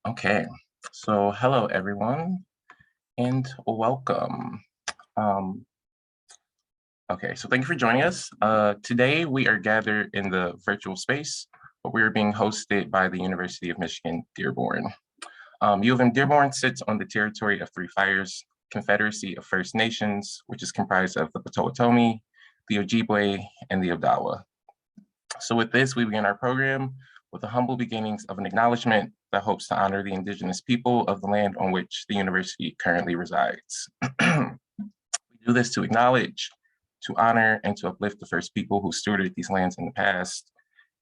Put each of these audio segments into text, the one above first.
Okay, so hello everyone and welcome. Um, okay, so thank you for joining us. Today we are gathered in the virtual space, but we are being hosted by the University of Michigan-Dearborn. UM-Dearborn sits on the territory of Three Fires Confederacy of First Nations, which is comprised of the Potawatomi, the Ojibwe, and the Odawa. So with this, we begin our program with the humble beginnings of an acknowledgement that hopes to honor the indigenous people of the land on which the university currently resides. We do this to acknowledge, to honor, and to uplift the first people who stewarded these lands in the past,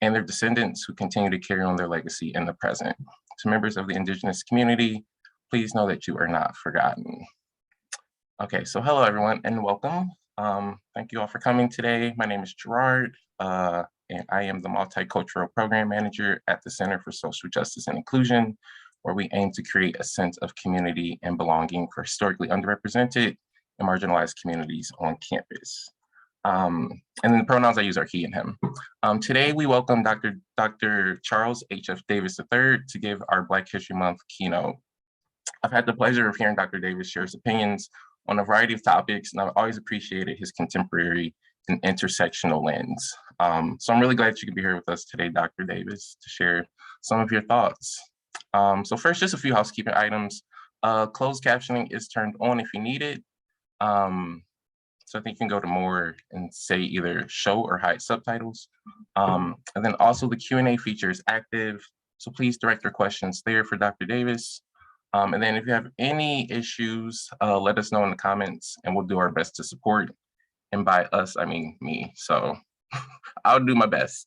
and their descendants who continue to carry on their legacy in the present. To members of the indigenous community, please know that you are not forgotten. Okay, so hello everyone and welcome. Thank you all for coming today. My name is Gerard. And I am the Multicultural Program Manager at the Center for Social Justice and Inclusion, where we aim to create a sense of community and belonging for historically underrepresented and marginalized communities on campus. And then the pronouns I use are he and him. Today we welcome Dr. Charles H.F. Davis III to give our Black History Month keynote. I've had the pleasure of hearing Dr. Davis share his opinions on a variety of topics, and I've always appreciated his contemporary and intersectional lens. So I'm really glad you could be here with us today, Dr. Davis, to share some of your thoughts. So first, just a few housekeeping items. Closed captioning is turned on if you need it. So I think you can go to more and say either show or hide subtitles. And then also the Q&A feature is active. So please direct your questions there for Dr. Davis. And then if you have any issues, let us know in the comments and we'll do our best to support. And by us, I mean me. So I'll do my best.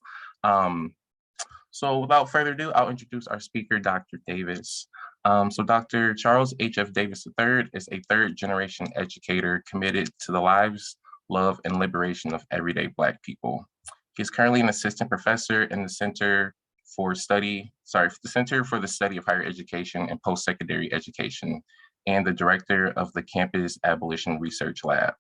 So without further ado, I'll introduce our speaker, Dr. Davis. So Dr. Charles H.F. Davis III is a third-generation educator committed to the lives, love, and liberation of everyday Black people. He is currently an assistant professor in the Center for the Study of Higher Education and Post-Secondary Education, and the director of the campus Abolition Research Lab.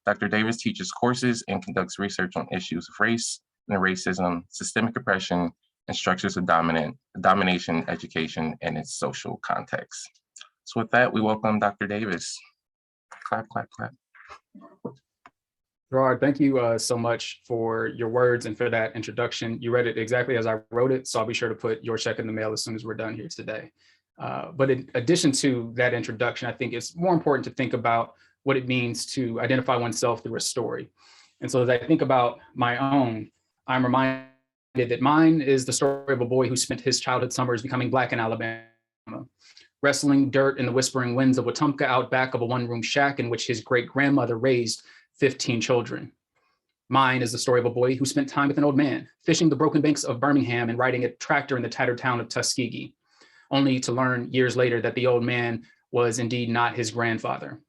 Dr. Davis teaches courses and conducts research on issues of race and racism, systemic oppression, and structures of domination, education, and its social context. So with that, we welcome Dr. Davis. Clap, clap, clap. Gerard, thank you so much for your words and for that introduction. You read it exactly as I wrote it, so I'll be sure to put your check in the mail as soon as we're done here today. But in addition to that introduction, I think it's more important to think about what it means to identify oneself through a story. And so as I think about my own, I'm reminded that mine is the story of a boy who spent his childhood summers becoming Black in Alabama, wrestling dirt in the whispering winds of Wetumpka out back of a one-room shack in which his great-grandmother raised 15 children. Mine is the story of a boy who spent time with an old man, fishing the broken banks of Birmingham and riding a tractor in the tattered town of Tuskegee, only to learn years later that the old man was indeed not his grandfather.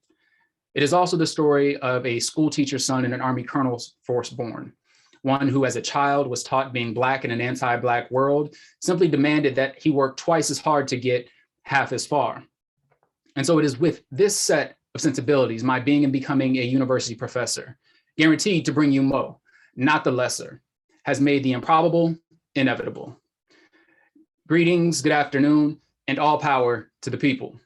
It is also the story of a school teacher's son in an Army colonel's force born, one who as a child was taught being Black in an anti-Black world, simply demanded that he work twice as hard to get half as far. And so it is with this set of sensibilities, my being and becoming a university professor, guaranteed to bring you more, not the lesser, has made the improbable inevitable. Greetings, good afternoon, and all power to the people.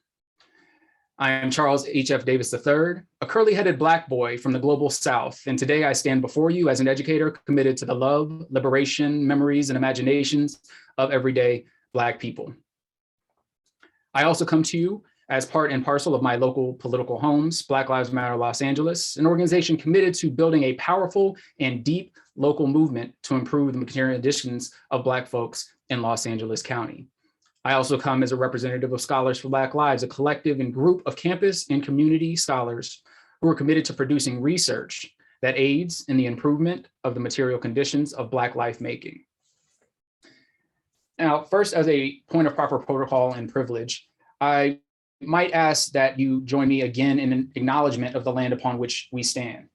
I am Charles H.F. Davis III, a curly-headed Black boy from the global South, and today I stand before you as an educator committed to the love, liberation, memories, and imaginations of everyday Black people. I also come to you as part and parcel of my local political homes, Black Lives Matter Los Angeles, an organization committed to building a powerful and deep local movement to improve the material conditions of Black folks in Los Angeles County. I also come as a representative of Scholars for Black Lives, a collective and group of campus and community scholars who are committed to producing research that aids in the improvement of the material conditions of Black life making. Now, first, as a point of proper protocol and privilege, I might ask that you join me again in an acknowledgement of the land upon which we stand.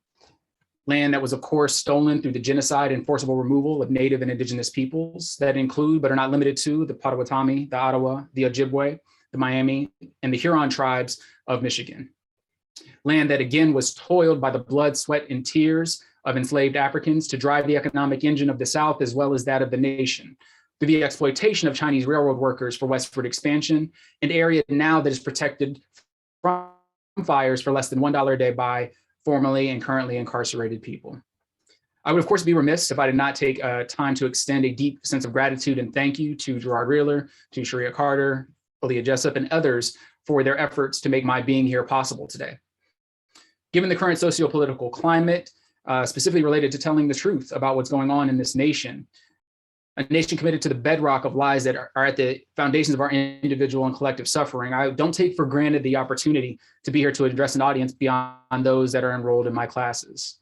Land that was, of course, stolen through the genocide and forcible removal of Native and Indigenous peoples that include, but are not limited to, the Potawatomi, the Ottawa, the Ojibwe, the Miami, and the Huron tribes of Michigan. Land that again was toiled by the blood, sweat, and tears of enslaved Africans to drive the economic engine of the South as well as that of the nation, through the exploitation of Chinese railroad workers for westward expansion, an area now that is protected from fires for less than $1 a day by formerly and currently incarcerated people. I would, of course, be remiss if I did not take time to extend a deep sense of gratitude and thank you to Gerard Reeler, to Sharia Carter, Aaliyah Jessup, and others for their efforts to make my being here possible today. Given the current sociopolitical climate, specifically related to telling the truth about what's going on in this nation, a nation committed to the bedrock of lies that are at the foundations of our individual and collective suffering, I don't take for granted the opportunity to be here to address an audience beyond those that are enrolled in my classes.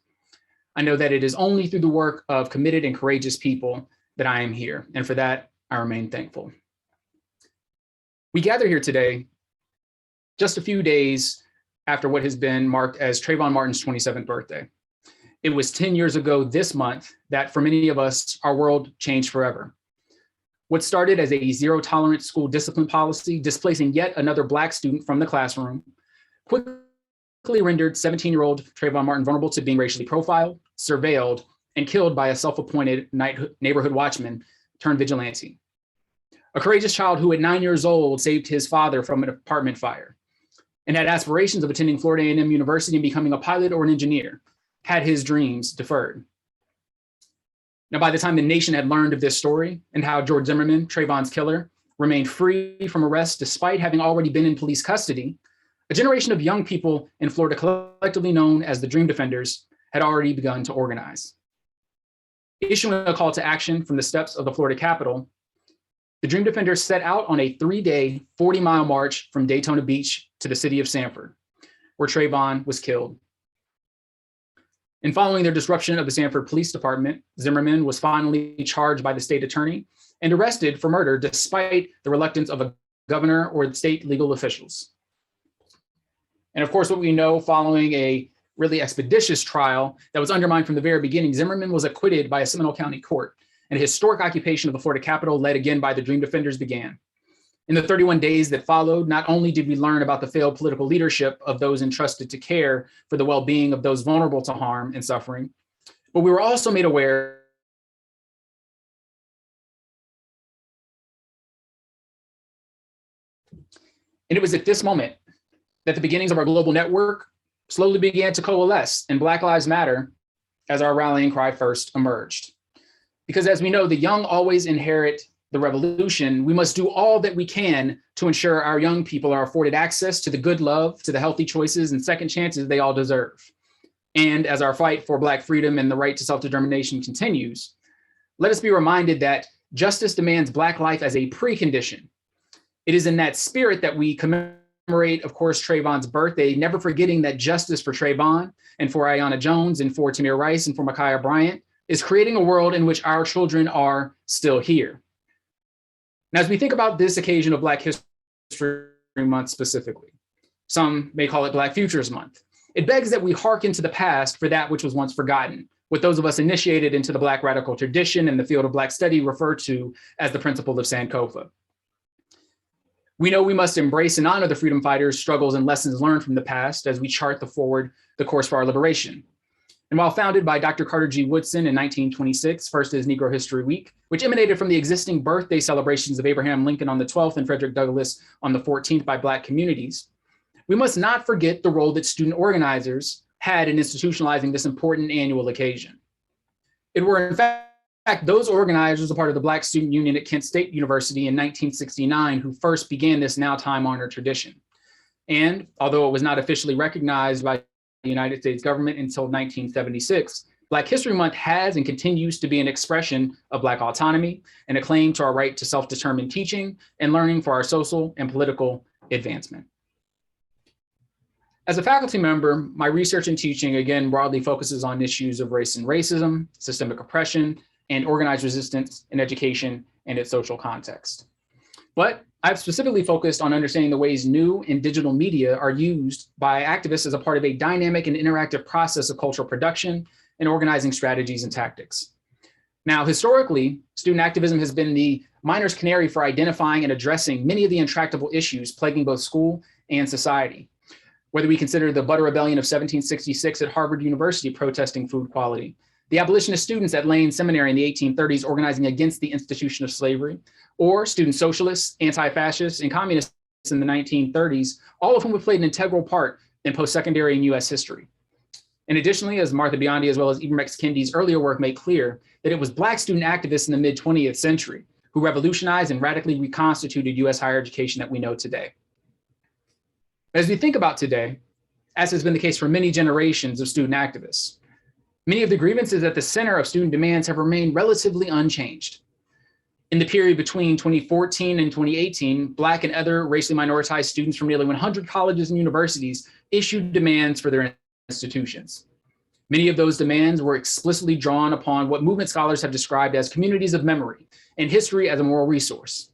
I know that it is only through the work of committed and courageous people that I am here, and for that, I remain thankful. We gather here today just a few days after what has been marked as Trayvon Martin's 27th birthday. It was 10 years ago this month that for many of us, our world changed forever. What started as a zero-tolerance school discipline policy, displacing yet another Black student from the classroom, quickly rendered 17-year-old Trayvon Martin vulnerable to being racially profiled, surveilled, and killed by a self-appointed neighborhood watchman turned vigilante. A courageous child who at 9 years old saved his father from an apartment fire and had aspirations of attending Florida A&M University and becoming a pilot or an engineer, had his dreams deferred. Now, by the time the nation had learned of this story and how George Zimmerman, Trayvon's killer, remained free from arrest despite having already been in police custody, a generation of young people in Florida, collectively known as the Dream Defenders, had already begun to organize. Issuing a call to action from the steps of the Florida Capitol, the Dream Defenders set out on a 3-day, 40-mile march from Daytona Beach to the city of Sanford, where Trayvon was killed. In following their disruption of the Sanford Police Department, Zimmerman was finally charged by the state attorney and arrested for murder despite the reluctance of a governor or state legal officials. And of course, what we know following a really expeditious trial that was undermined from the very beginning, Zimmerman was acquitted by a Seminole County court, and a historic occupation of the Florida Capitol, led again by the Dream Defenders, began. In the 31 days that followed, not only did we learn about the failed political leadership of those entrusted to care for the well-being of those vulnerable to harm and suffering, but we were also made aware and it was at this moment that the beginnings of our global network slowly began to coalesce, and Black Lives Matter as our rallying cry first emerged. Because as we know, the young always inherit the revolution. We must do all that we can to ensure our young people are afforded access to the good love, to the healthy choices and second chances they all deserve. And as our fight for Black freedom and the right to self-determination continues, let us be reminded that justice demands Black life as a precondition. It is in that spirit that we commemorate, of course, Trayvon's birthday, never forgetting that justice for Trayvon and for Aiyana Jones and for Tamir Rice and for Ma'Khia Bryant is creating a world in which our children are still here. Now, as we think about this occasion of Black History Month specifically, some may call it Black Futures Month, it begs that we hearken to the past for that which was once forgotten, what those of us initiated into the Black radical tradition and the field of Black study refer to as the principle of Sankofa. We know we must embrace and honor the freedom fighters' struggles and lessons learned from the past as we chart the course for our liberation. And while founded by Dr. Carter G. Woodson in 1926, first as Negro History Week, which emanated from the existing birthday celebrations of Abraham Lincoln on the 12th and Frederick Douglass on the 14th by Black communities, we must not forget the role that student organizers had in institutionalizing this important annual occasion. It were, in fact, those organizers, a part of the Black Student Union at Kent State University in 1969, who first began this now time-honored tradition. And although it was not officially recognized by the United States government until 1976, Black History Month has and continues to be an expression of Black autonomy and a claim to our right to self-determined teaching and learning for our social and political advancement. As a faculty member, my research and teaching again broadly focuses on issues of race and racism, systemic oppression, and organized resistance in education and its social context. But I've specifically focused on understanding the ways new and digital media are used by activists as a part of a dynamic and interactive process of cultural production and organizing strategies and tactics. Now, historically, student activism has been the miner's canary for identifying and addressing many of the intractable issues plaguing both school and society. Whether we consider the Butter Rebellion of 1766 at Harvard University protesting food quality, the abolitionist students at Lane Seminary in the 1830s organizing against the institution of slavery, or student socialists, anti-fascists, and communists in the 1930s, all of whom have played an integral part in post-secondary and US history. And additionally, as Martha Biondi as well as Ibram X. Kendi's earlier work made clear, that it was Black student activists in the mid-20th century who revolutionized and radically reconstituted US higher education that we know today. As we think about today, as has been the case for many generations of student activists, many of the grievances at the center of student demands have remained relatively unchanged. In the period between 2014 and 2018, Black and other racially minoritized students from nearly 100 colleges and universities issued demands for their institutions. Many of those demands were explicitly drawn upon what movement scholars have described as communities of memory and history as a moral resource.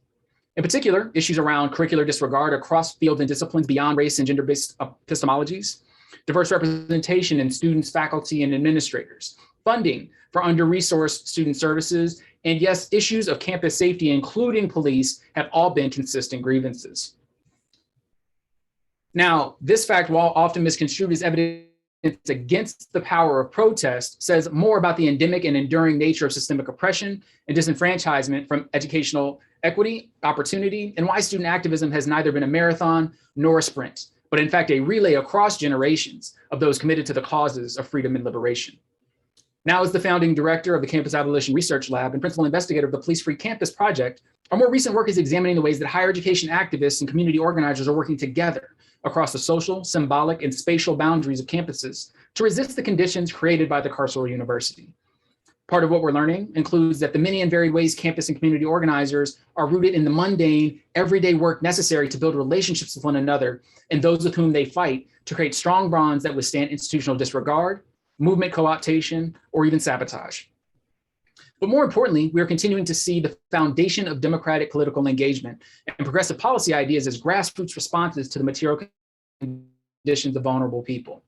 In particular, issues around curricular disregard across fields and disciplines beyond race and gender-based epistemologies, diverse representation in students, faculty, and administrators, funding for under-resourced student services, and yes, issues of campus safety, including police, have all been consistent grievances. Now, this fact, while often misconstrued as evidence against the power of protest, says more about the endemic and enduring nature of systemic oppression and disenfranchisement from educational equity, opportunity, and why student activism has neither been a marathon nor a sprint, but in fact a relay across generations of those committed to the causes of freedom and liberation. Now, as the founding director of the Campus Abolition Research Lab and principal investigator of the Police Free Campus Project, our more recent work is examining the ways that higher education activists and community organizers are working together across the social, symbolic, and spatial boundaries of campuses to resist the conditions created by the carceral university. Part of what we're learning includes that the many and varied ways campus and community organizers are rooted in the mundane, everyday work necessary to build relationships with one another and those with whom they fight to create strong bonds that withstand institutional disregard, movement co-optation, or even sabotage. But more importantly, we are continuing to see the foundation of democratic political engagement and progressive policy ideas as grassroots responses to the material conditions of vulnerable people.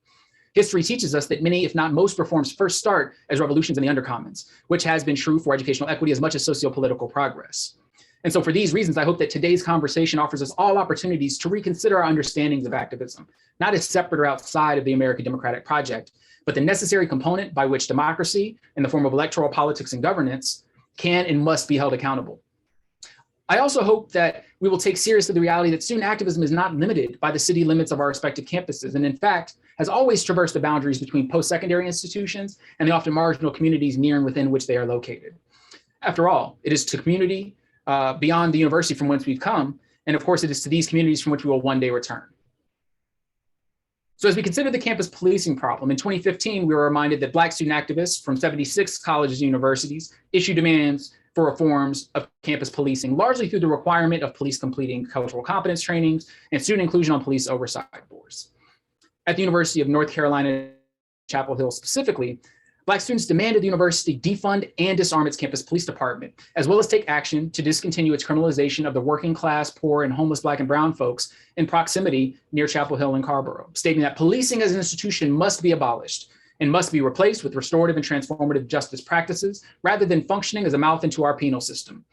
History teaches us that many, if not most, reforms first start as revolutions in the undercommons, which has been true for educational equity as much as sociopolitical progress. And so for these reasons, I hope that today's conversation offers us all opportunities to reconsider our understandings of activism, not as separate or outside of the American democratic project, but the necessary component by which democracy in the form of electoral politics and governance can and must be held accountable. I also hope that we will take seriously the reality that student activism is not limited by the city limits of our respective campuses, and in fact, has always traversed the boundaries between post-secondary institutions and the often marginal communities near and within which they are located. After all, it is to community beyond the university from whence we've come, and of course, it is to these communities from which we will one day return. So as we consider the campus policing problem, in 2015, we were reminded that Black student activists from 76 colleges and universities issued demands for reforms of campus policing, largely through the requirement of police completing cultural competence trainings and student inclusion on police oversight boards. At the University of North Carolina, Chapel Hill specifically, Black students demanded the university defund and disarm its campus police department, as well as take action to discontinue its criminalization of the working class, poor, and homeless Black and brown folks in proximity near Chapel Hill and Carborough, stating that policing as an institution must be abolished and must be replaced with restorative and transformative justice practices rather than functioning as a mouth into our penal system.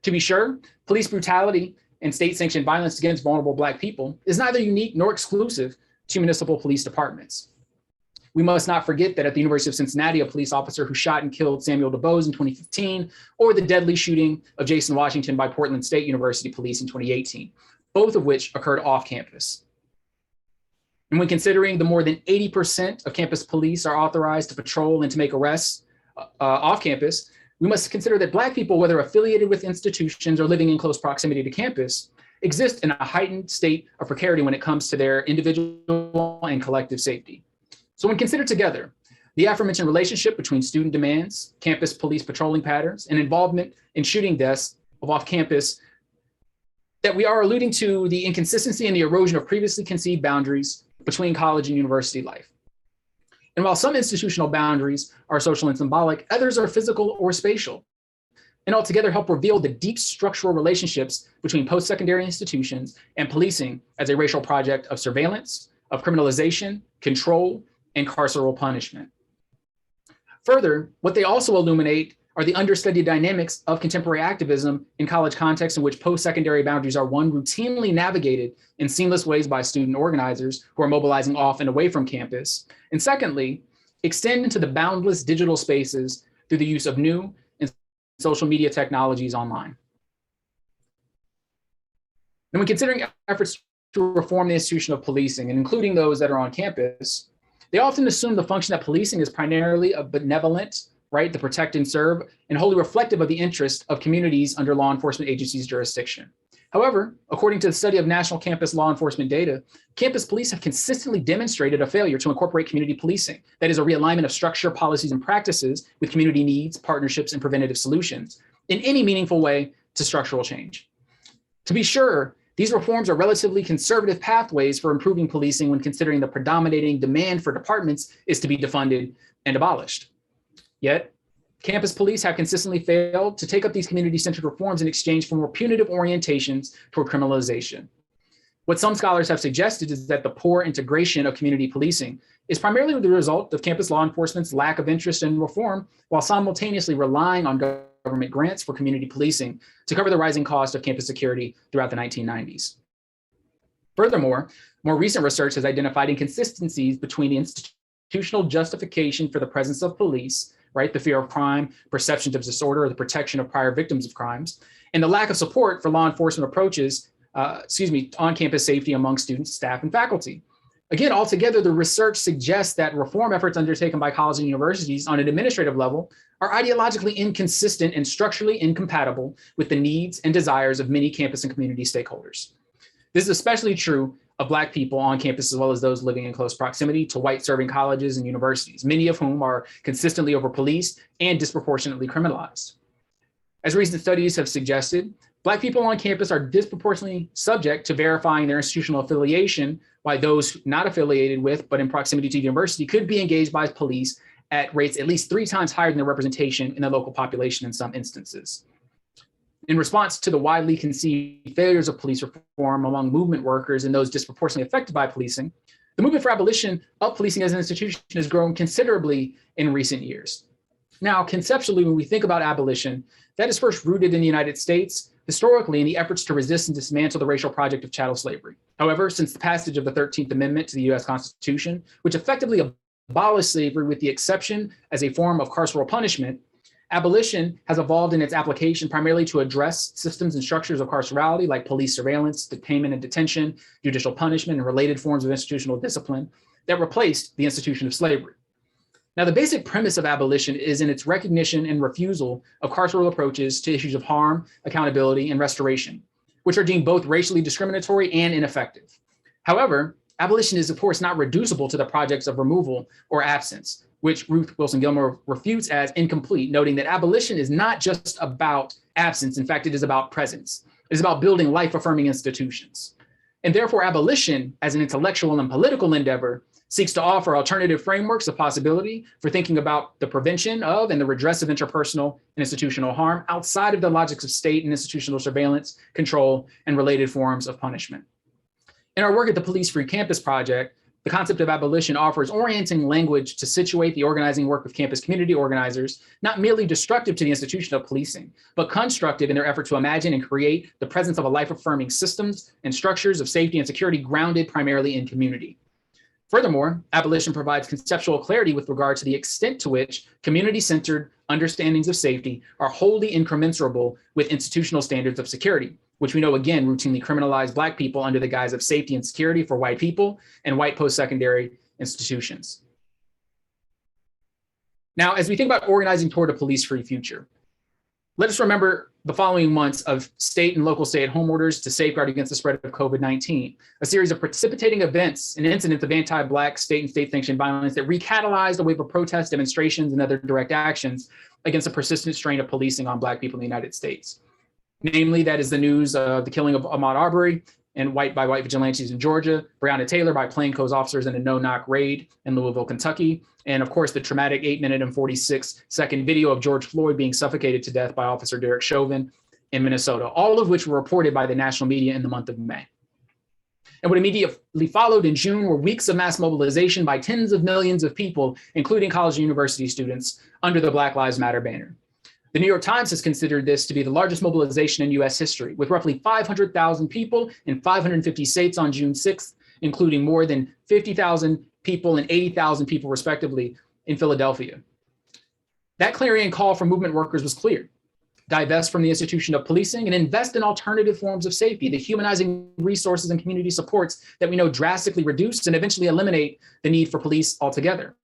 To be sure, police brutality and state-sanctioned violence against vulnerable Black people is neither unique nor exclusive to municipal police departments. We must not forget that at the University of Cincinnati, a police officer who shot and killed Samuel DuBose in 2015, or the deadly shooting of Jason Washington by Portland State University police in 2018, both of which occurred off campus. And when considering the more than 80% of campus police are authorized to patrol and to make arrests off campus, we must consider that Black people, whether affiliated with institutions or living in close proximity to campus, exist in a heightened state of precarity when it comes to their individual and collective safety. So when considered together, the aforementioned relationship between student demands, campus police patrolling patterns, and involvement in shooting deaths of off-campus, that we are alluding to the inconsistency and the erosion of previously conceived boundaries between college and university life. And while some institutional boundaries are social and symbolic, others are physical or spatial, and altogether help reveal the deep structural relationships between post-secondary institutions and policing as a racial project of surveillance, of criminalization, control, and carceral punishment. Further, what they also illuminate are the understudied dynamics of contemporary activism in college contexts in which post-secondary boundaries are, one, routinely navigated in seamless ways by student organizers who are mobilizing off and away from campus, and secondly, extend into the boundless digital spaces through the use of new and social media technologies online. And when considering efforts to reform the institution of policing, and including those that are on campus, they often assume the function that policing is primarily a benevolent, right, to protect and serve, and wholly reflective of the interest of communities under law enforcement agencies' jurisdiction. However, according to the study of national campus law enforcement data, campus police have consistently demonstrated a failure to incorporate community policing. That is a realignment of structure, policies, and practices with community needs, partnerships, and preventative solutions in any meaningful way to structural change. To be sure, these reforms are relatively conservative pathways for improving policing when considering the predominating demand for departments is to be defunded and abolished. Yet, campus police have consistently failed to take up these community-centered reforms in exchange for more punitive orientations toward criminalization. What some scholars have suggested is that the poor integration of community policing is primarily the result of campus law enforcement's lack of interest in reform, while simultaneously relying on government grants for community policing to cover the rising cost of campus security throughout the 1990s. Furthermore, more recent research has identified inconsistencies between the institutional justification for the presence of police, right, the fear of crime, perceptions of disorder, or the protection of prior victims of crimes, and the lack of support for law enforcement approaches, on campus safety among students, staff, and faculty. Again, altogether, the research suggests that reform efforts undertaken by colleges and universities on an administrative level are ideologically inconsistent and structurally incompatible with the needs and desires of many campus and community stakeholders. This is especially true of Black people on campus, as well as those living in close proximity to white-serving colleges and universities, many of whom are consistently over-policed and disproportionately criminalized. As recent studies have suggested, Black people on campus are disproportionately subject to verifying their institutional affiliation, while those not affiliated with but in proximity to the university could be engaged by police at rates at least 3 times higher than their representation in the local population in some instances. In response to the widely conceived failures of police reform among movement workers and those disproportionately affected by policing, the movement for abolition of policing as an institution has grown considerably in recent years. Now, conceptually, when we think about abolition, that is first rooted in the United States, historically in the efforts to resist and dismantle the racial project of chattel slavery. However, since the passage of the 13th Amendment to the US Constitution, which effectively abolished slavery with the exception as a form of carceral punishment, abolition has evolved in its application primarily to address systems and structures of carcerality like police surveillance, detainment and detention, judicial punishment, and related forms of institutional discipline that replaced the institution of slavery. Now, the basic premise of abolition is in its recognition and refusal of carceral approaches to issues of harm, accountability, and restoration, which are deemed both racially discriminatory and ineffective. However, abolition is, of course, not reducible to the projects of removal or absence, which Ruth Wilson Gilmore refutes as incomplete, noting that abolition is not just about absence. In fact, it is about presence. It is about building life-affirming institutions. And therefore, abolition, as an intellectual and political endeavor, seeks to offer alternative frameworks of possibility for thinking about the prevention of and the redress of interpersonal and institutional harm outside of the logics of state and institutional surveillance, control, and related forms of punishment. In our work at the Police Free Campus Project, the concept of abolition offers orienting language to situate the organizing work of campus community organizers, not merely destructive to the institution of policing, but constructive in their effort to imagine and create the presence of a life-affirming systems and structures of safety and security grounded primarily in community. Furthermore, abolition provides conceptual clarity with regard to the extent to which community-centered understandings of safety are wholly incommensurable with institutional standards of security, which we know again routinely criminalize Black people under the guise of safety and security for white people and white post-secondary institutions. Now, as we think about organizing toward a police-free future, let us remember the following months of state and local stay-at-home orders to safeguard against the spread of COVID-19, a series of precipitating events and incidents of anti-Black state and state-sanctioned violence that recatalyzed a wave of protests, demonstrations, and other direct actions against a persistent strain of policing on Black people in the United States. Namely, that is the news of the killing of Ahmaud Arbery and white vigilantes in Georgia, Breonna Taylor by plainclothes officers in a no-knock raid in Louisville, Kentucky, and of course the traumatic 8-minute and 46-second video of George Floyd being suffocated to death by Officer Derek Chauvin in Minnesota, all of which were reported by the national media in the month of May. And what immediately followed in June were weeks of mass mobilization by tens of millions of people, including college and university students, under the Black Lives Matter banner. The New York Times has considered this to be the largest mobilization in US history, with roughly 500,000 people in 550 states on June 6th, including more than 50,000 people and 80,000 people respectively in Philadelphia. That clarion call for movement workers was clear. Divest from the institution of policing and invest in alternative forms of safety, the humanizing resources and community supports that we know drastically reduce and eventually eliminate the need for police altogether.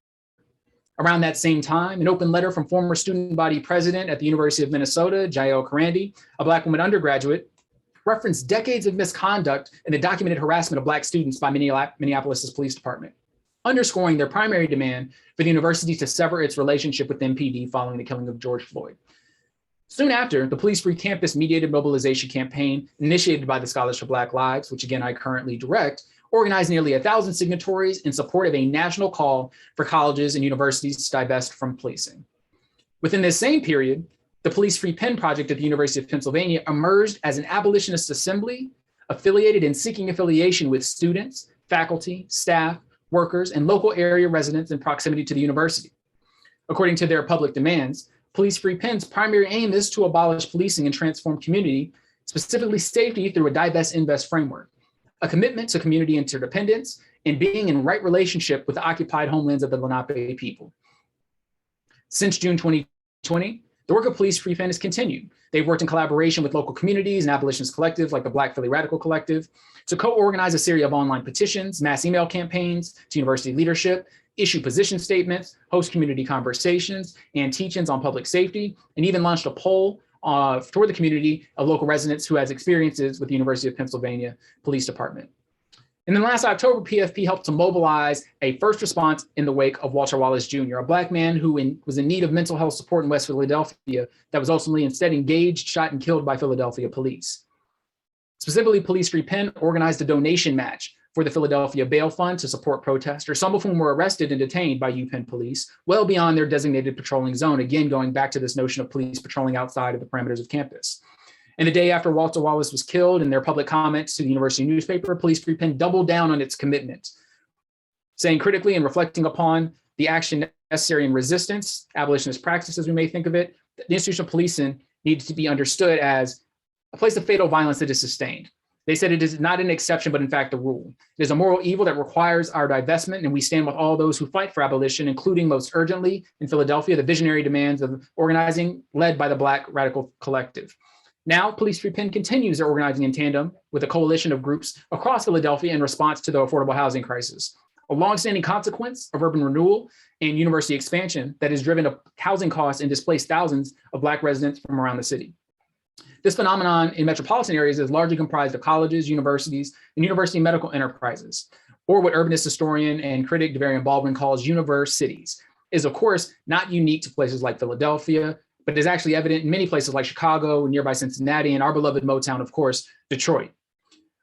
Around that same time, an open letter from former student body president at the University of Minnesota, Jael Karandi, a Black woman undergraduate, referenced decades of misconduct and the documented harassment of Black students by Minneapolis' police department, underscoring their primary demand for the university to sever its relationship with MPD following the killing of George Floyd. Soon after, the Police Free Campus mediated mobilization campaign initiated by the Scholars for Black Lives, which again I currently direct, organized nearly 1,000 signatories in support of a national call for colleges and universities to divest from policing. Within this same period, the Police Free Pen Project at the University of Pennsylvania emerged as an abolitionist assembly affiliated and seeking affiliation with students, faculty, staff, workers, and local area residents in proximity to the university. According to their public demands, Police Free Pen's primary aim is to abolish policing and transform community, specifically safety, through a divest invest framework, a commitment to community interdependence and being in right relationship with the occupied homelands of the Lenape people. Since June 2020, the work of Police Free Pen has continued. They've worked in collaboration with local communities and abolitionist collectives like the Black Philly Radical Collective to co-organize a series of online petitions, mass email campaigns to university leadership, issue position statements, host community conversations and teach-ins on public safety, and even launched a poll for the community of local residents who has experiences with the University of Pennsylvania Police Department. And then last October, PFP helped to mobilize a first response in the wake of Walter Wallace Jr., a Black man who was in need of mental health support in West Philadelphia that was ultimately instead engaged, shot, and killed by Philadelphia police. Specifically, Police Free Pen organized a donation match for the Philadelphia Bail Fund to support protesters, some of whom were arrested and detained by UPenn police well beyond their designated patrolling zone, again going back to this notion of police patrolling outside of the parameters of campus. And the day after Walter Wallace was killed, in their public comments to the university newspaper, Police Free Pen doubled down on its commitment, saying critically and reflecting upon the action necessary in resistance, abolitionist practice as we may think of it, the institution of policing needs to be understood as a place of fatal violence that is sustained. They said it is not an exception, but in fact the rule. It is a moral evil that requires our divestment, and we stand with all those who fight for abolition, including most urgently in Philadelphia, the visionary demands of organizing led by the Black Radical Collective. Now, Police Free Pen continues their organizing in tandem with a coalition of groups across Philadelphia in response to the affordable housing crisis, a longstanding consequence of urban renewal and university expansion that has driven up housing costs and displaced thousands of Black residents from around the city. This phenomenon in metropolitan areas is largely comprised of colleges, universities, and university medical enterprises, or what urbanist historian and critic Devarian Baldwin calls universities, is of course not unique to places like Philadelphia, but is actually evident in many places like Chicago, nearby Cincinnati, and our beloved Motown, of course, Detroit.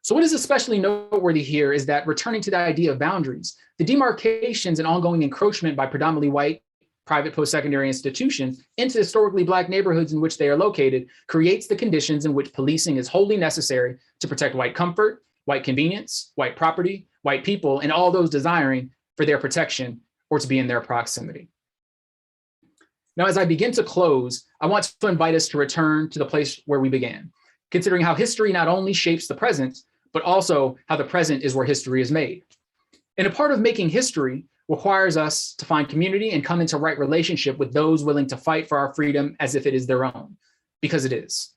So what is especially noteworthy here is that returning to the idea of boundaries, the demarcations and ongoing encroachment by predominantly white private post-secondary institutions into historically Black neighborhoods in which they are located creates the conditions in which policing is wholly necessary to protect white comfort, white convenience, white property, white people, and all those desiring for their protection or to be in their proximity. Now, as I begin to close, I want to invite us to return to the place where we began, considering how history not only shapes the present, but also how the present is where history is made. And a part of making history requires us to find community and come into right relationship with those willing to fight for our freedom as if it is their own, because it is.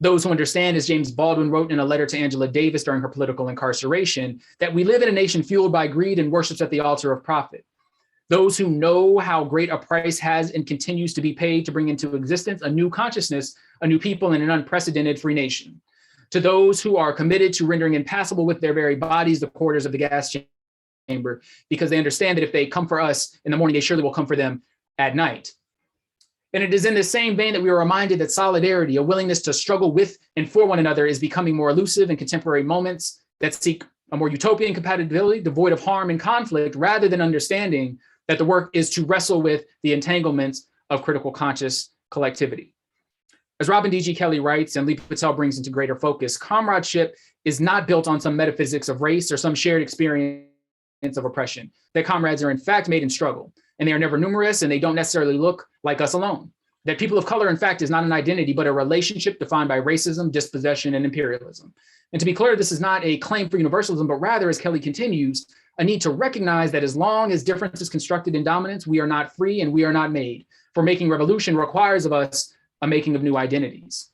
Those who understand, as James Baldwin wrote in a letter to Angela Davis during her political incarceration, that we live in a nation fueled by greed and worships at the altar of profit. Those who know how great a price has and continues to be paid to bring into existence a new consciousness, a new people, and an unprecedented free nation. To those who are committed to rendering impassable with their very bodies the corridors of the gas chamber, because they understand that if they come for us in the morning, they surely will come for them at night. And it is in the same vein that we are reminded that solidarity, a willingness to struggle with and for one another, is becoming more elusive in contemporary moments that seek a more utopian compatibility, devoid of harm and conflict, rather than understanding that the work is to wrestle with the entanglements of critical conscious collectivity. As Robin D.G. Kelly writes, and Lee Patel brings into greater focus, comradeship is not built on some metaphysics of race or some shared experience of oppression. That comrades are in fact made in struggle, and they are never numerous, and they don't necessarily look like us alone. That people of color, in fact, is not an identity, but a relationship defined by racism, dispossession, and imperialism. And to be clear, this is not a claim for universalism, but rather, as Kelly continues, a need to recognize that as long as difference is constructed in dominance, we are not free and we are not made. For making revolution requires of us a making of new identities.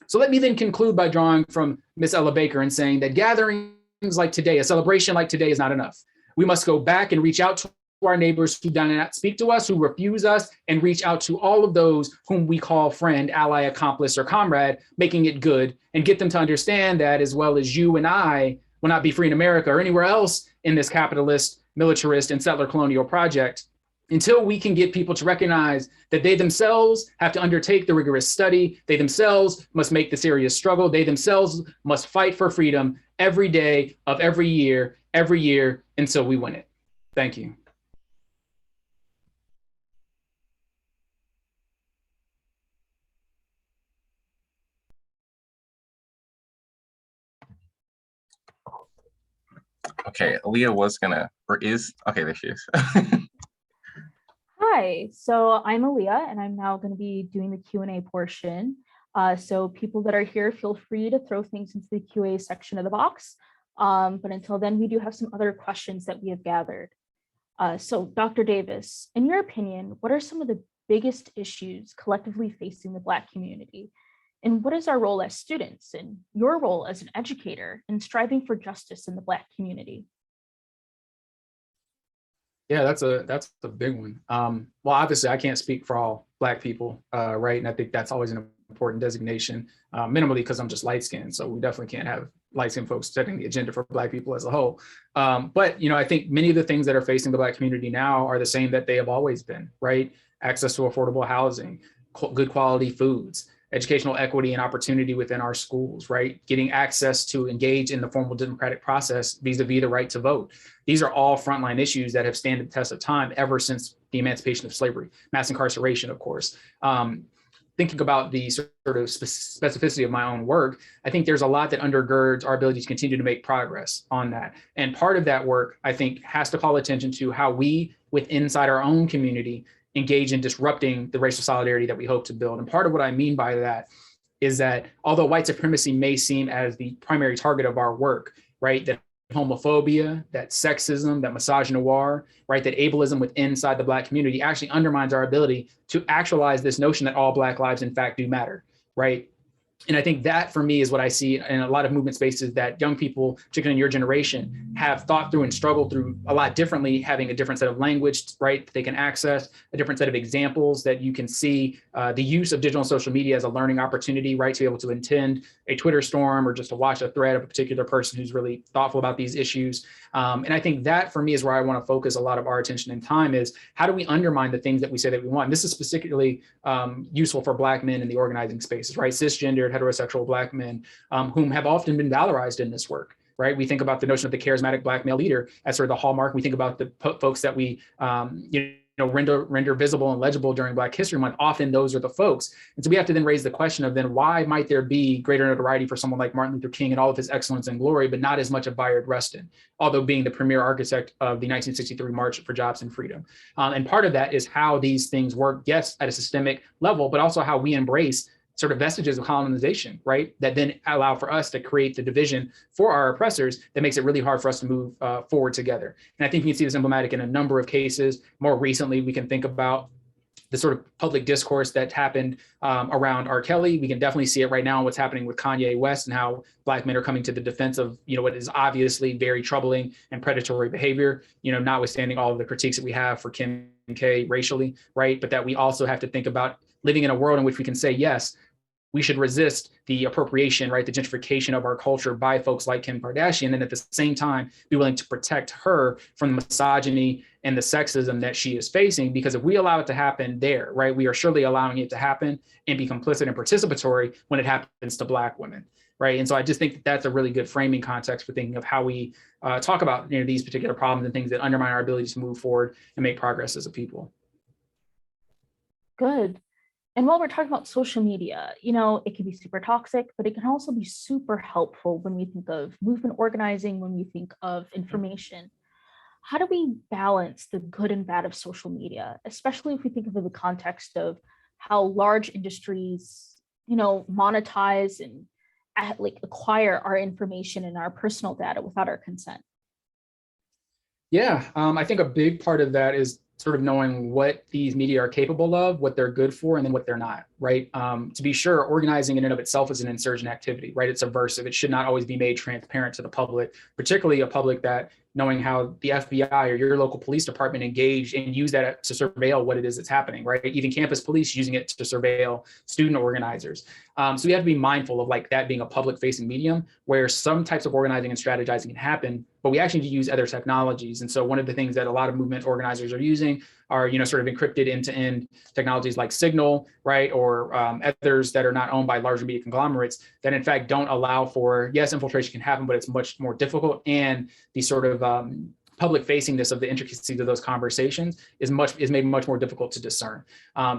So let me then conclude by drawing from Miss Ella Baker and saying that gatherings like today, a celebration like today, is not enough. We must go back and reach out to our neighbors who do not speak to us, who refuse us, and reach out to all of those whom we call friend, ally, accomplice, or comrade, making it good, and get them to understand that as well as you and I will not be free in America or anywhere else in this capitalist, militarist, and settler colonial project until we can get people to recognize that they themselves have to undertake the rigorous study, they themselves must make the serious struggle, they themselves must fight for freedom every day of every year, until we win it. Thank you. Okay, Aaliyah was gonna, or is, okay, there she is. Hi, so I'm Aaliyah, and I'm now going to be doing the Q&A portion. So people that are here, feel free to throw things into the QA section of the box. But until then, we do have some other questions that we have gathered. So Dr. Davis, in your opinion, what are some of the biggest issues collectively facing the Black community? And what is our role as students and your role as an educator in striving for justice in the Black community? Yeah, that's a big one. Well, obviously, I can't speak for all Black people, right? And I think that's always an important designation, minimally because I'm just light skinned. So we definitely can't have light skinned folks setting the agenda for Black people as a whole. But I think many of the things that are facing the Black community now are the same that they have always been, right? Access to affordable housing, good quality foods, educational equity and opportunity within our schools, right? Getting access to engage in the formal democratic process vis-a-vis the right to vote. These are all frontline issues that have stood the test of time ever since the emancipation of slavery, mass incarceration, of course. Thinking about the sort of specificity of my own work, I think there's a lot that undergirds our ability to continue to make progress on that. And part of that work, I think, has to call attention to how we, inside our own community, engage in disrupting the racial solidarity that we hope to build. And part of what I mean by that is that although white supremacy may seem as the primary target of our work, right, that homophobia, that sexism, that misogynoir, right, that ableism inside the Black community actually undermines our ability to actualize this notion that all Black lives in fact do matter, right? And I think that for me is what I see in a lot of movement spaces that young people, particularly in your generation, have thought through and struggled through a lot differently, having a different set of language, right, that they can access, a different set of examples that you can see, the use of digital and social media as a learning opportunity, right, to be able to attend a Twitter storm or just to watch a thread of a particular person who's really thoughtful about these issues. And I think that for me is where I want to focus a lot of our attention and time is how do we undermine the things that we say that we want? And this is specifically useful for Black men in the organizing spaces, right? Cisgendered, heterosexual Black men whom have often been valorized in this work, right? We think about the notion of the charismatic Black male leader as sort of the hallmark. We think about the folks that we, render visible and legible during Black History Month. Often those are the folks. And so we have to then raise the question of then why might there be greater notoriety for someone like Martin Luther King and all of his excellence and glory, but not as much of Bayard Rustin, although being the premier architect of the 1963 March for Jobs and Freedom. And part of that is how these things work, yes, at a systemic level, but also how we embrace sort of vestiges of colonization, right? That then allow for us to create the division for our oppressors that makes it really hard for us to move forward together. And I think you can see this emblematic in a number of cases. More recently, we can think about the sort of public discourse that happened around R. Kelly. We can definitely see it right now in what's happening with Kanye West and how Black men are coming to the defense of, what is obviously very troubling and predatory behavior, notwithstanding all of the critiques that we have for Kim K racially, right? But that we also have to think about living in a world in which we can say, yes, we should resist the appropriation, right, the gentrification of our culture by folks like Kim Kardashian, and at the same time, be willing to protect her from the misogyny and the sexism that she is facing. Because if we allow it to happen there, right, we are surely allowing it to happen and be complicit and participatory when it happens to Black women, right? And so I just think that that's a really good framing context for thinking of how we talk about these particular problems and things that undermine our ability to move forward and make progress as a people. Good. And while we're talking about social media, it can be super toxic, but it can also be super helpful when we think of movement organizing, when we think of information. How do we balance the good and bad of social media, especially if we think of it in the context of how large industries, monetize and acquire our information and our personal data without our consent? Yeah, I think a big part of that is sort of knowing what these media are capable of, what they're good for, and then what they're not, right? To be sure, organizing in and of itself is an insurgent activity, right? It's subversive. It should not always be made transparent to the public, particularly a public that knowing how the FBI or your local police department engage and use that to surveil what it is that's happening, right? Even campus police using it to surveil student organizers. So we have to be mindful of like that being a public facing medium where some types of organizing and strategizing can happen, but we actually need to use other technologies. And so one of the things that a lot of movement organizers are using are, sort of encrypted end-to-end technologies like Signal, right? Or others that are not owned by larger media conglomerates that in fact don't allow for, yes, infiltration can happen, but it's much more difficult. And the sort of public facingness of the intricacies of those conversations is made much more difficult to discern.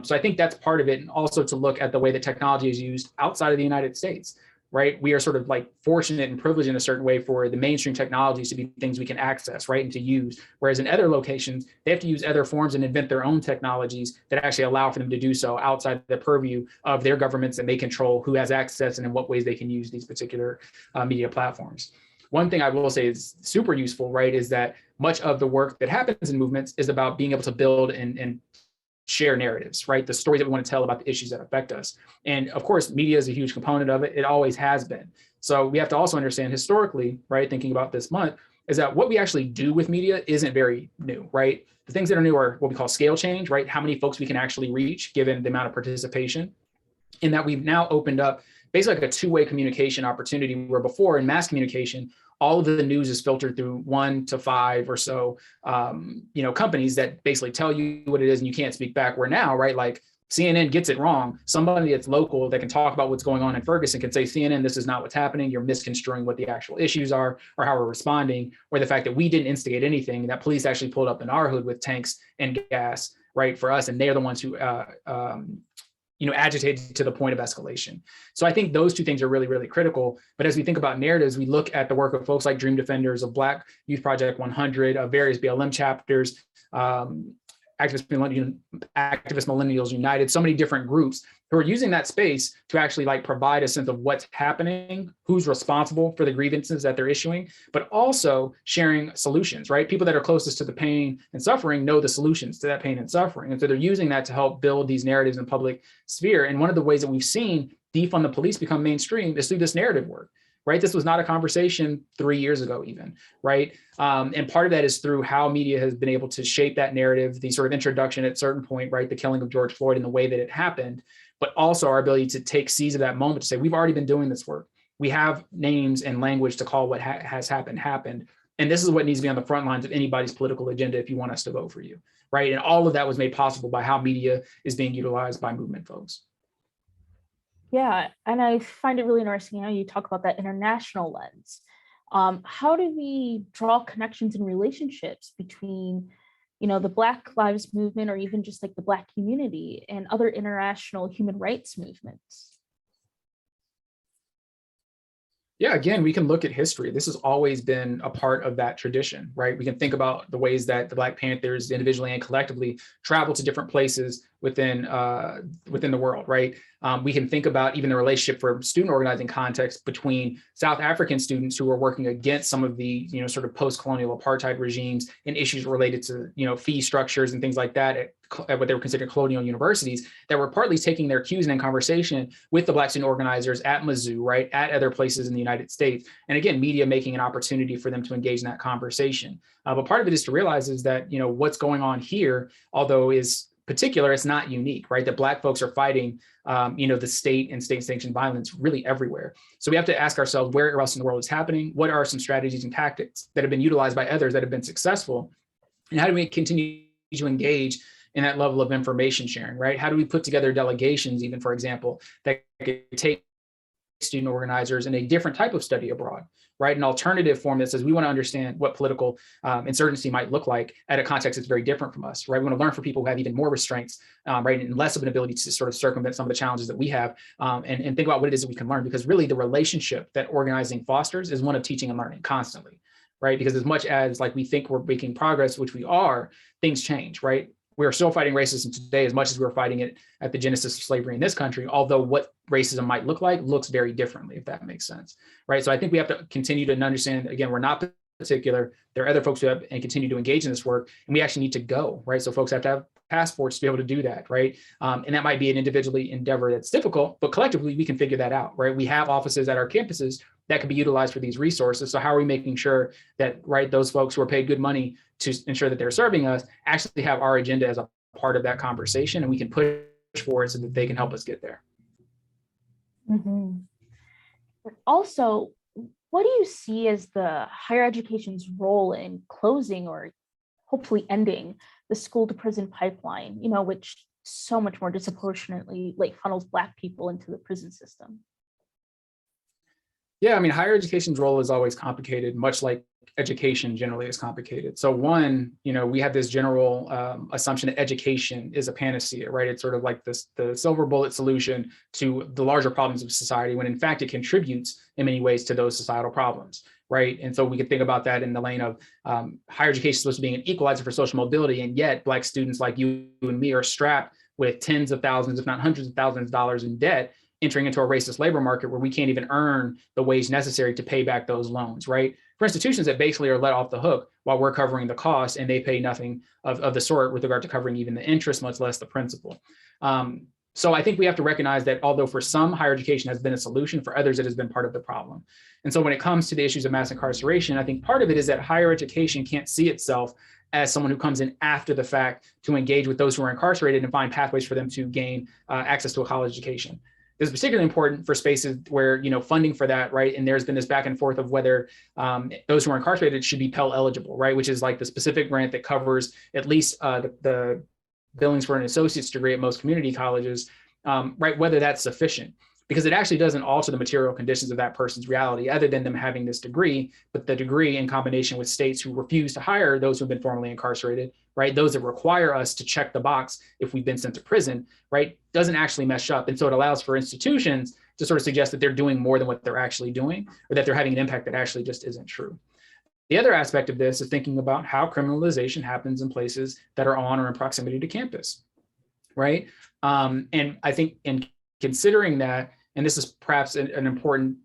So I think that's part of it. And also to look at the way that technology is used outside of the United States, right? We are sort of like fortunate and privileged in a certain way for the mainstream technologies to be things we can access, right? And to use. Whereas in other locations, they have to use other forms and invent their own technologies that actually allow for them to do so outside the purview of their governments, and they control who has access and in what ways they can use these particular media platforms. One thing I will say is super useful, right, is that much of the work that happens in movements is about being able to build and share narratives, right? The stories that we want to tell about the issues that affect us. And of course, media is a huge component of it. It always has been. So we have to also understand historically, right, thinking about this month, is that what we actually do with media isn't very new, right? The things that are new are what we call scale change, right? How many folks we can actually reach given the amount of participation. In that we've now opened up basically like a two-way communication opportunity where before in mass communication, all of the news is filtered through 1 to 5 or so, companies that basically tell you what it is and you can't speak back. Where now, right, like CNN gets it wrong. Somebody that's local that can talk about what's going on in Ferguson can say, CNN, this is not what's happening. You're misconstruing what the actual issues are or how we're responding, or the fact that we didn't instigate anything, that police actually pulled up in our hood with tanks and gas, right, for us. And they're the ones who agitated to the point of escalation. So I think those two things are really, really critical. But as we think about narratives, we look at the work of folks like Dream Defenders, of Black Youth Project 100, of various BLM chapters, Activist Millennials United, so many different groups who are using that space to actually like provide a sense of what's happening, who's responsible for the grievances that they're issuing, but also sharing solutions, right? People that are closest to the pain and suffering know the solutions to that pain and suffering. And so they're using that to help build these narratives in public sphere. And one of the ways that we've seen defund the police become mainstream is through this narrative work, right? This was not a conversation 3 years ago even, right? And part of that is through how media has been able to shape that narrative, the sort of introduction at a certain point, right? The killing of George Floyd and the way that it happened, but also our ability to take seize of that moment to say, we've already been doing this work. We have names and language to call what has happened. And this is what needs to be on the front lines of anybody's political agenda if you want us to vote for you, right? And all of that was made possible by how media is being utilized by movement folks. Yeah, and I find it really interesting how you talk about that international lens. How do we draw connections and relationships between, the Black Lives Movement, or even just like the Black community and other international human rights movements? Yeah, again, we can look at history. This has always been a part of that tradition, right? We can think about the ways that the Black Panthers individually and collectively travel to different places within the world, right? We can think about even the relationship for student organizing context between South African students who are working against some of the, sort of post-colonial apartheid regimes and issues related to, fee structures and things like that at what they were considered colonial universities that were partly taking their cues and in conversation with the Black student organizers at Mizzou, right, at other places in the United States. And again, media making an opportunity for them to engage in that conversation. But part of it is to realize is that, what's going on here, although is particular, it's not unique, right? That Black folks are fighting, the state and state-sanctioned violence really everywhere. So we have to ask ourselves where else in the world is happening? What are some strategies and tactics that have been utilized by others that have been successful? And how do we continue to engage in that level of information sharing, right? How do we put together delegations, even for example, that could take student organizers in a different type of study abroad, right? An alternative form that says we want to understand what political insurgency might look like at a context that's very different from us, right? We want to learn from people who have even more restraints, right? And less of an ability to sort of circumvent some of the challenges that we have, and think about what it is that we can learn, because really the relationship that organizing fosters is one of teaching and learning constantly, right? Because as much as like we think we're making progress, which we are, things change, right? We are still fighting racism today as much as we were fighting it at the genesis of slavery in this country, although what racism might look like looks very differently, if that makes sense, right? So I think we have to continue to understand, again, we're not particular, there are other folks who have and continue to engage in this work, and we actually need to go, right? So folks have to have passports to be able to do that, right? And that might be an individually endeavor that's difficult, but collectively we can figure that out, right? We have offices at our campuses that can be utilized for these resources. So how are we making sure that, right, those folks who are paid good money to ensure that they're serving us actually have our agenda as a part of that conversation, and we can push for it so that they can help us get there. Mm-hmm. Also, what do you see as the higher education's role in closing or hopefully ending the school to prison pipeline, which so much more disproportionately funnels Black people into the prison system? Yeah, I mean, higher education's role is always complicated, much like education generally is complicated. So one, we have this general assumption that education is a panacea, right? It's sort of like the silver bullet solution to the larger problems of society, when in fact it contributes in many ways to those societal problems, right? And so we could think about that in the lane of higher education is supposed to be an equalizer for social mobility, and yet Black students like you and me are strapped with tens of thousands, if not hundreds of thousands of dollars in debt, entering into a racist labor market where we can't even earn the wage necessary to pay back those loans, right? For institutions that basically are let off the hook while we're covering the cost, and they pay nothing of the sort with regard to covering even the interest, much less the principal. So I think we have to recognize that although for some higher education has been a solution, for others it has been part of the problem. And so when it comes to the issues of mass incarceration, I think part of it is that higher education can't see itself as someone who comes in after the fact to engage with those who are incarcerated and find pathways for them to gain access to a college education. This is particularly important for spaces where, funding for that, right? And there's been this back and forth of whether those who are incarcerated should be Pell eligible, right? Which is like the specific grant that covers at least the billings for an associate's degree at most community colleges, right? Whether that's sufficient, because it actually doesn't alter the material conditions of that person's reality other than them having this degree, but the degree in combination with states who refuse to hire those who've been formerly incarcerated, right? Those that require us to check the box if we've been sent to prison, right? Doesn't actually mesh up. And so it allows for institutions to sort of suggest that they're doing more than what they're actually doing, or that they're having an impact that actually just isn't true. The other aspect of this is thinking about how criminalization happens in places that are on or in proximity to campus, right? And I think in considering that, and this is perhaps an important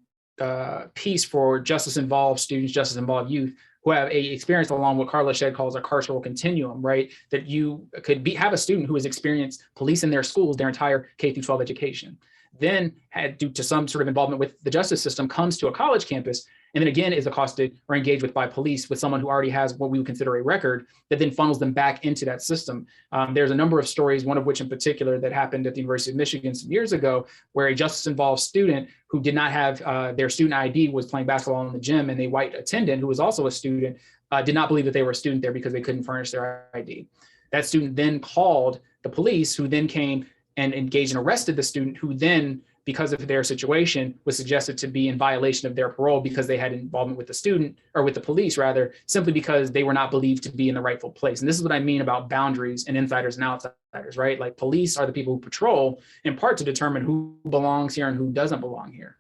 piece for justice-involved students, justice-involved youth, who have a experience along what Carla Shedd calls a carceral continuum, right? That you could have a student who has experienced police in their schools their entire K through 12 education, then had, due to some sort of involvement with the justice system, comes to a college campus, and then again is accosted or engaged with by police with someone who already has what we would consider a record, that then funnels them back into that system. There's a number of stories, one of which in particular that happened at the University of Michigan some years ago, where a justice-involved student who did not have their student ID was playing basketball in the gym, and a white attendant who was also a student did not believe that they were a student there because they couldn't furnish their ID. That student then called the police, who then came and engaged and arrested the student, who then, because of their situation, was suggested to be in violation of their parole because they had involvement with the student, or with the police rather, simply because they were not believed to be in the rightful place. And this is what I mean about boundaries and insiders and outsiders, right? Like police are the people who patrol in part to determine who belongs here and who doesn't belong here,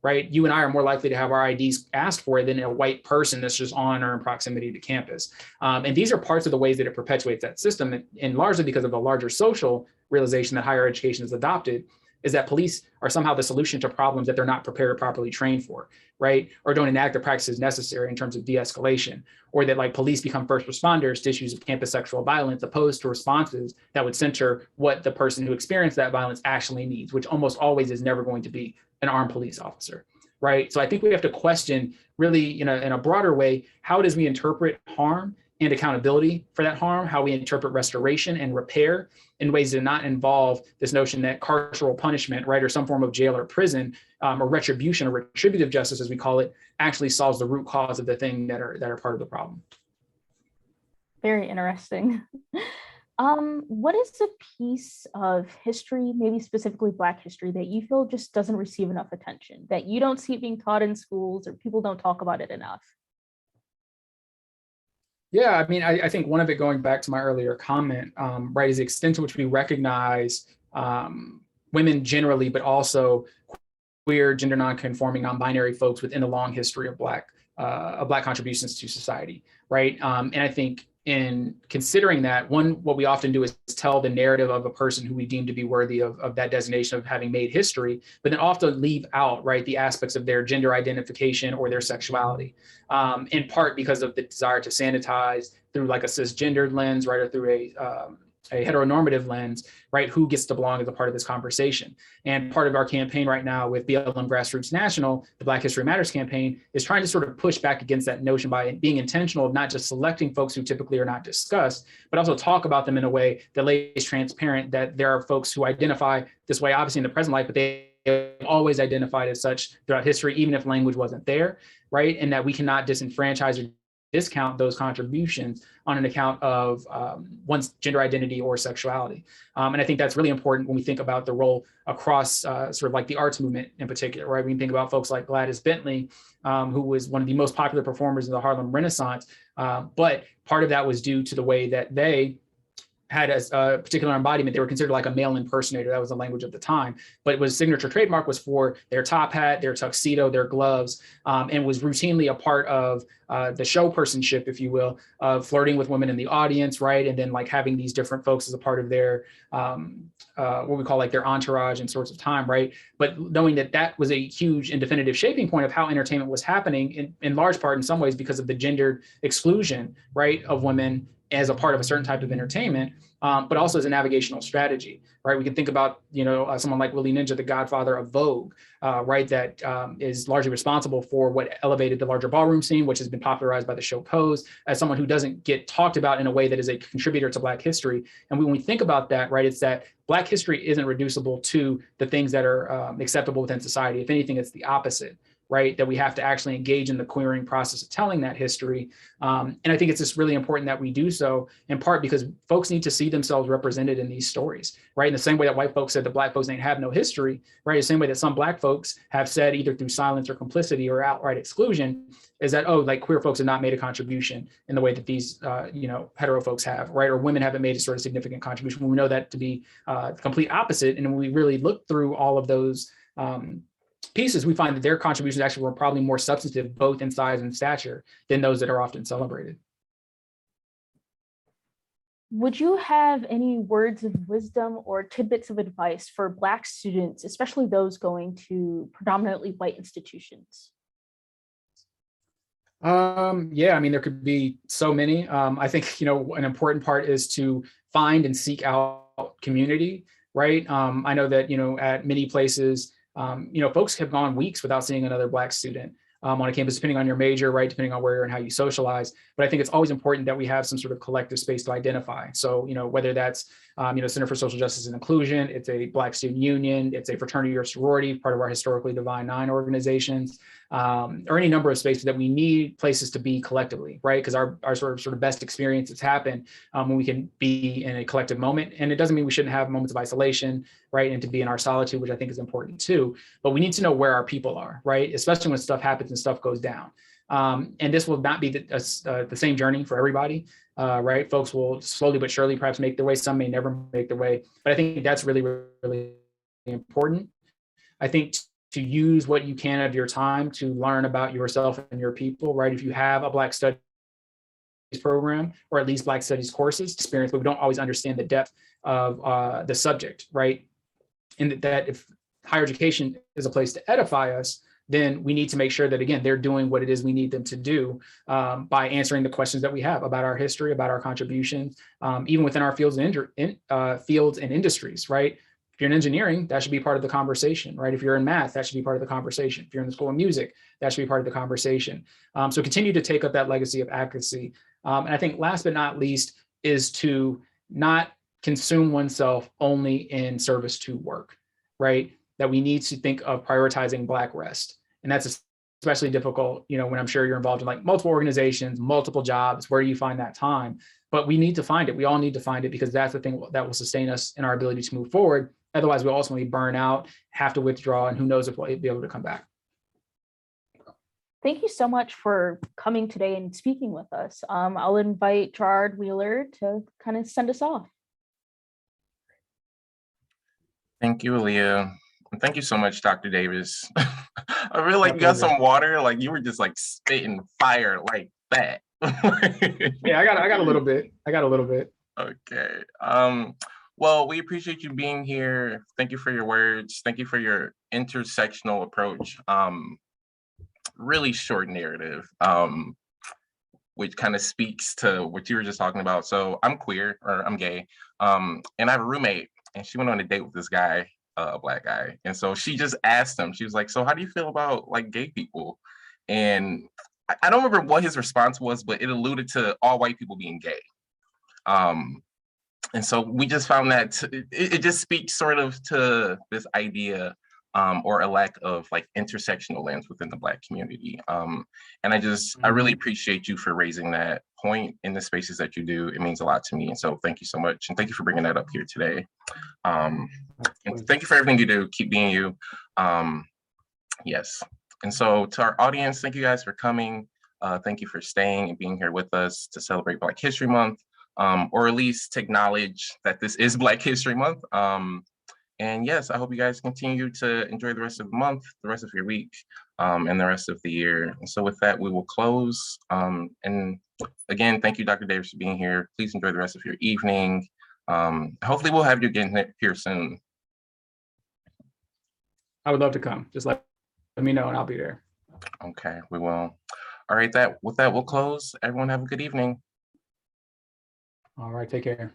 right? You and I are more likely to have our IDs asked for than a white person that's just on or in proximity to campus. And these are parts of the ways that it perpetuates that system, and largely because of the larger social realization that higher education has adopted, is that police are somehow the solution to problems that they're not prepared or properly trained for, right? Or don't enact the practices necessary in terms of de-escalation, or that like police become first responders to issues of campus sexual violence, opposed to responses that would center what the person who experienced that violence actually needs, which almost always is never going to be an armed police officer, right? So I think we have to question really, in a broader way, how it is we interpret harm and accountability for that harm, how we interpret restoration and repair in ways that do not involve this notion that carceral punishment, right, or some form of jail or prison, or retribution or retributive justice, as we call it, actually solves the root cause of the thing that are part of the problem. Very interesting. What is a piece of history, maybe specifically Black history, that you feel just doesn't receive enough attention, that you don't see it being taught in schools, or people don't talk about it enough? Yeah, I mean, I think one of it, going back to my earlier comment, right, is the extent to which we recognize women generally, but also queer, gender non-conforming, non-binary folks within a long history of Black contributions to society, right? And I think in considering that, one, what we often do is tell the narrative of a person who we deem to be worthy of that designation of having made history, but then often leave out, right, the aspects of their gender identification or their sexuality, in part because of the desire to sanitize through like a cisgendered lens, right, or through a heteronormative lens, right, who gets to belong as a part of this conversation. And part of our campaign right now with BLM Grassroots National, the Black History Matters campaign, is trying to sort of push back against that notion by being intentional of not just selecting folks who typically are not discussed, but also talk about them in a way that lays transparent that there are folks who identify this way, obviously in the present life, but they always identified as such throughout history, even if language wasn't there, right? And that we cannot disenfranchise or discount those contributions on an account of one's gender identity or sexuality. And I think that's really important when we think about the role across sort of like the arts movement in particular, right? We can think about folks like Gladys Bentley, who was one of the most popular performers in the Harlem Renaissance. But part of that was due to the way that they had a particular embodiment. They were considered like a male impersonator. That was the language of the time. But it was signature trademark was for their top hat, their tuxedo, their gloves, and was routinely a part of the show personship, if you will, of flirting with women in the audience, right? And then like having these different folks as a part of their, what we call like their entourage and sorts of time, right? But knowing that that was a huge and definitive shaping point of how entertainment was happening in large part, in some ways, because of the gendered exclusion, right, of women as a part of a certain type of entertainment, but also as a navigational strategy, right? We can think about, someone like Willie Ninja, the godfather of Vogue, right? That is largely responsible for what elevated the larger ballroom scene, which has been popularized by the show Pose, as someone who doesn't get talked about in a way that is a contributor to Black history. And when we think about that, right, it's that Black history isn't reducible to the things that are acceptable within society. If anything, it's the opposite, right? That we have to actually engage in the queering process of telling that history. And I think it's just really important that we do so, in part because folks need to see themselves represented in these stories, right? In the same way that white folks said that Black folks ain't have no history, right? The same way that some Black folks have said, either through silence or complicity or outright exclusion, is that, oh, like queer folks have not made a contribution in the way that these, hetero folks have, right? Or women haven't made a sort of significant contribution. We know that to be the complete opposite. And when we really look through all of those pieces, we find that their contributions actually were probably more substantive, both in size and stature, than those that are often celebrated. Would you have any words of wisdom or tidbits of advice for Black students, especially those going to predominantly white institutions? Yeah, I mean, there could be so many. I think, an important part is to find and seek out community, right? I know that, at many places, folks have gone weeks without seeing another Black student on a campus, depending on your major, right? Depending on where and how you socialize. But I think it's always important that we have some sort of collective space to identify. So, whether that's, Center for Social Justice and Inclusion, it's a Black Student Union, it's a fraternity or sorority, part of our historically Divine Nine organizations, or any number of spaces that we need places to be collectively, right? Because our sort of best experiences happen when we can be in a collective moment. And it doesn't mean we shouldn't have moments of isolation, right? And to be in our solitude, which I think is important too. But we need to know where our people are, right? Especially when stuff happens and stuff goes down. And this will not be the same journey for everybody, right? Folks will slowly but surely perhaps make their way. Some may never make their way. But I think that's really, really important. I think to use what you can of your time to learn about yourself and your people, right? If you have a Black Studies program, or at least Black Studies courses experience, but we don't always understand the depth of the subject, right? And that if higher education is a place to edify us, then we need to make sure that, again, they're doing what it is we need them to do by answering the questions that we have about our history, about our contributions, even within our fields and industries, right? If you're in engineering, that should be part of the conversation, right? If you're in math, that should be part of the conversation. If you're in the School of Music, that should be part of the conversation. So continue to take up that legacy of advocacy. And I think last but not least is to not consume oneself only in service to work, right? That we need to think of prioritizing Black rest. And that's especially difficult, when I'm sure you're involved in like multiple organizations, multiple jobs, where do you find that time? But we need to find it. We all need to find it, because that's the thing that will sustain us in our ability to move forward. Otherwise, we'll ultimately burn out, have to withdraw, and who knows if we'll be able to come back. Thank you so much for coming today and speaking with us. I'll invite Gerard Wheeler to kind of send us off. Thank you, Aaliyah. And thank you so much, Dr. Davis. I really got some water. Like, you were just like spitting fire like that. Yeah, I got a little bit. I got a little bit. Okay. Well, we appreciate you being here. Thank you for your words. Thank you for your intersectional approach. Really short narrative, which kind of speaks to what you were just talking about. So I'm queer, or I'm gay, and I have a roommate, and she went on a date with this guy, a black guy. And so she just asked him, she was like, so how do you feel about like gay people? And I don't remember what his response was, but it alluded to all white people being gay. And so we just found that it just speaks sort of to this idea, or a lack of like intersectional lens within the Black community. And I really appreciate you for raising that point in the spaces that you do. It means a lot to me. And so thank you so much. And thank you for bringing that up here today. And thank you for everything you do. Keep being you. Yes. And so to our audience, thank you guys for coming. Thank you for staying and being here with us to celebrate Black History Month, or at least to acknowledge that this is Black History Month. And yes, I hope you guys continue to enjoy the rest of the month, the rest of your week, and the rest of the year. And so with that, we will close. And again, thank you, Dr. Davis, for being here. Please enjoy the rest of your evening. Hopefully we'll have you again here soon. I would love to come. Just let me know and I'll be there. Okay, we will. All right, with that, we'll close. Everyone have a good evening. All right, take care.